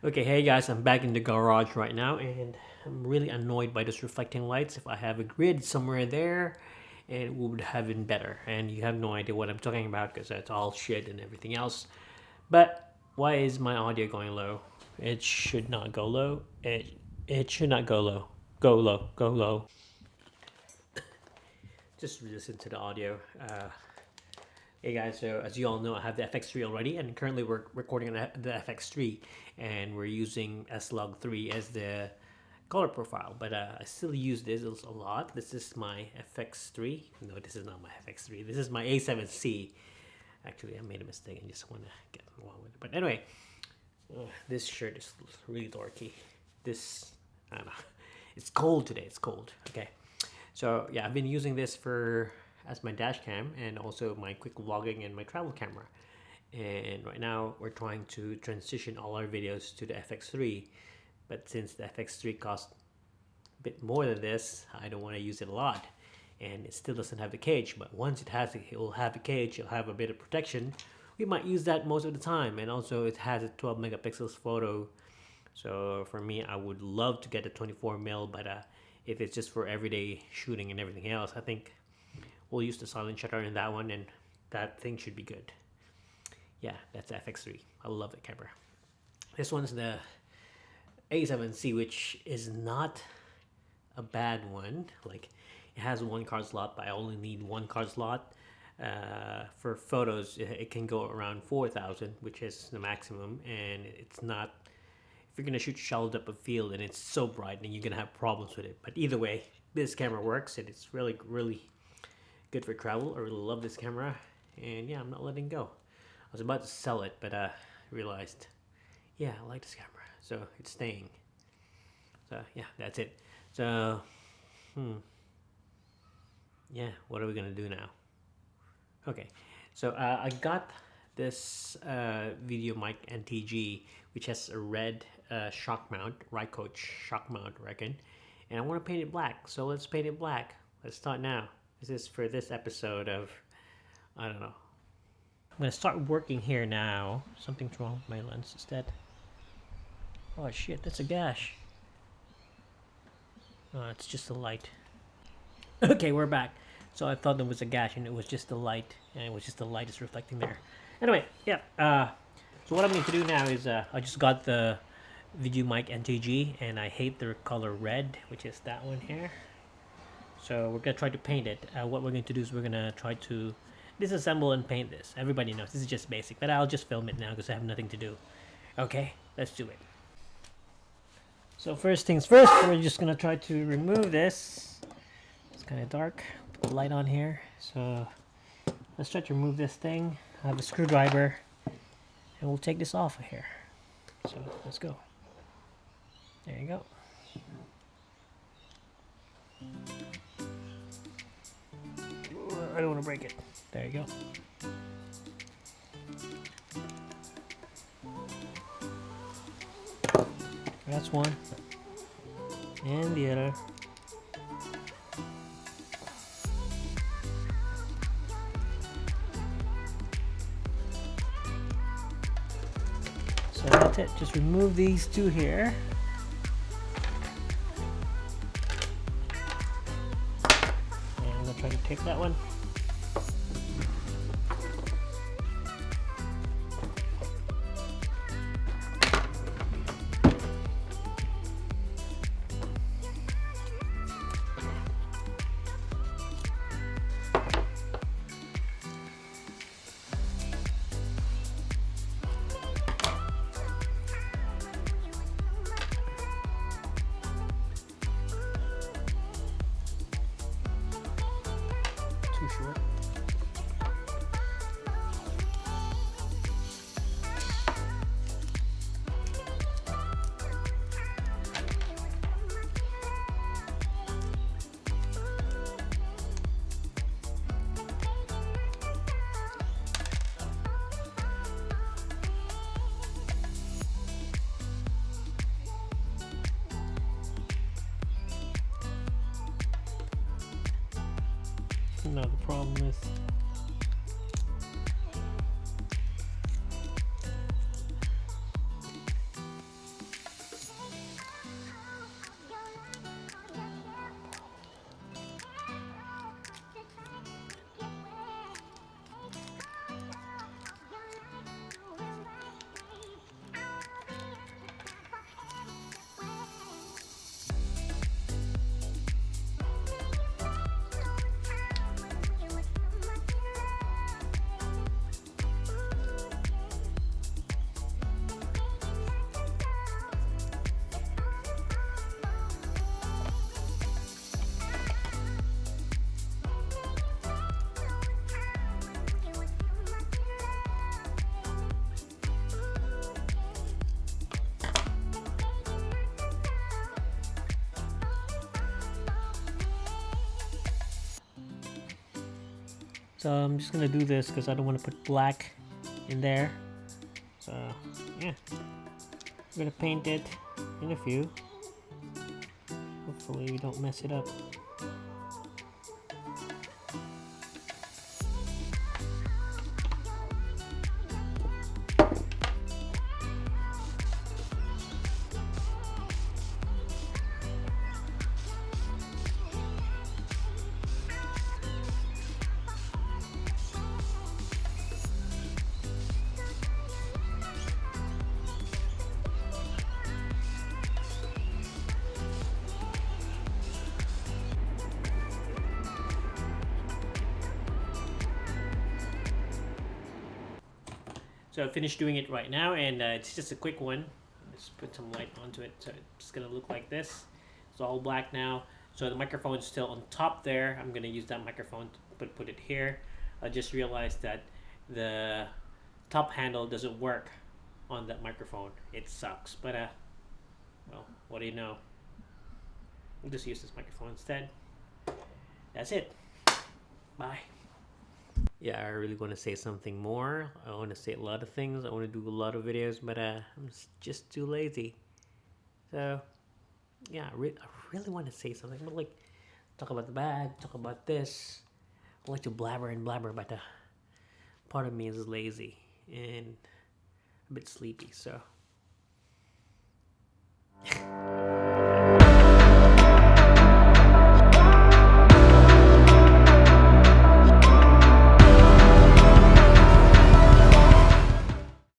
Okay, hey guys, I'm back in the garage right now and I'm really annoyed by those reflecting lights. If I have a grid somewhere there, it would have been better. And you have no idea what I'm talking about because that's all shit and everything else. But why is my audio going low? It should not go low. It should not go low. Go low. Go low. Just listen to the audio. Hey guys, so as you all know, I have the FX3 already, and currently we're recording on the FX3, and we're using S-Log3 as the color profile. But I still use this a lot. This is my FX3. No, this is not my FX3. This is my A7C. Actually, I made a mistake and just want to get along with it. But anyway, this shirt is really dorky. I don't know. It's cold today. It's cold. Okay. So yeah, I've been using this as my dash cam and also my quick vlogging and my travel camera. And right now we're trying to transition all our videos to the FX3. But since the FX3 costs a bit more than this, I don't want to use it a lot. And it still doesn't have the cage, but once it will have the cage, it'll have a bit of protection. We might use that most of the time. And also it has a 12 megapixels photo. So for me, I would love to get a 24 mil, but if it's just for everyday shooting and everything else, I think we'll use the silent shutter in that one, and that thing should be good. Yeah, that's FX3. I love the camera. This one's the A7C, which is not a bad one. Like, it has one card slot, but I only need one card slot. For photos, it can go around 4,000, which is the maximum, and it's not. If you're gonna shoot shallow depth of field and it's so bright, then you're gonna have problems with it. But either way, this camera works, and it's really, really good for travel. I really love this camera, and yeah, I'm not letting go. I was about to sell it, but I realized, yeah, I like this camera, so it's staying. So yeah, that's it. So, yeah, what are we gonna do now? Okay, so I got this videomic NTG, which has a red shock mount, right coach shock mount, I reckon, and I want to paint it black. So let's paint it black. Let's start now. This is for this episode of, I don't know. I'm gonna start working here now. Something's wrong with my lens instead. Oh shit, that's a gash. Oh, it's just the light. Okay, we're back. So I thought there was a gash and it was just the light, and it was just the light is reflecting there. Anyway, yeah. So what I'm going to do now is I just got the videomic NTG, and I hate the color red, which is that one here. So we're going to try to paint it. What we're going to do is we're going to try to disassemble and paint this. Everybody knows this is just basic, but I'll just film it now because I have nothing to do. Okay, let's do it. So first things first, we're just going to try to remove this. It's kind of dark. Put the light on here. So let's try to remove this thing. I have a screwdriver, and we'll take this off of here. So let's go. There you go. I don't want to break it. There you go. That's one. And the other. So that's it. Just remove these two here. And I'm going to try to tape that one. Too short. No, the problem is So I'm just gonna do this because I don't want to put black in there. So yeah, I'm gonna paint it in a few. Hopefully we don't mess it up. So I finished doing it right now, and it's just a quick one. Let's put some light onto it. So it's gonna look like this. It's all black now. So the microphone is still on top there. I'm gonna use that microphone to put it here. I just realized that the top handle doesn't work on that microphone. It sucks, but well, what do you know? We'll just use this microphone instead. That's it. Bye. Yeah, I really want to say something more. I want to say a lot of things. I want to do a lot of videos, but I'm just too lazy. So, yeah, I really want to say something. But like, talk about the bag, talk about this. I like to blabber and blabber, but part of me is lazy and a bit sleepy. So.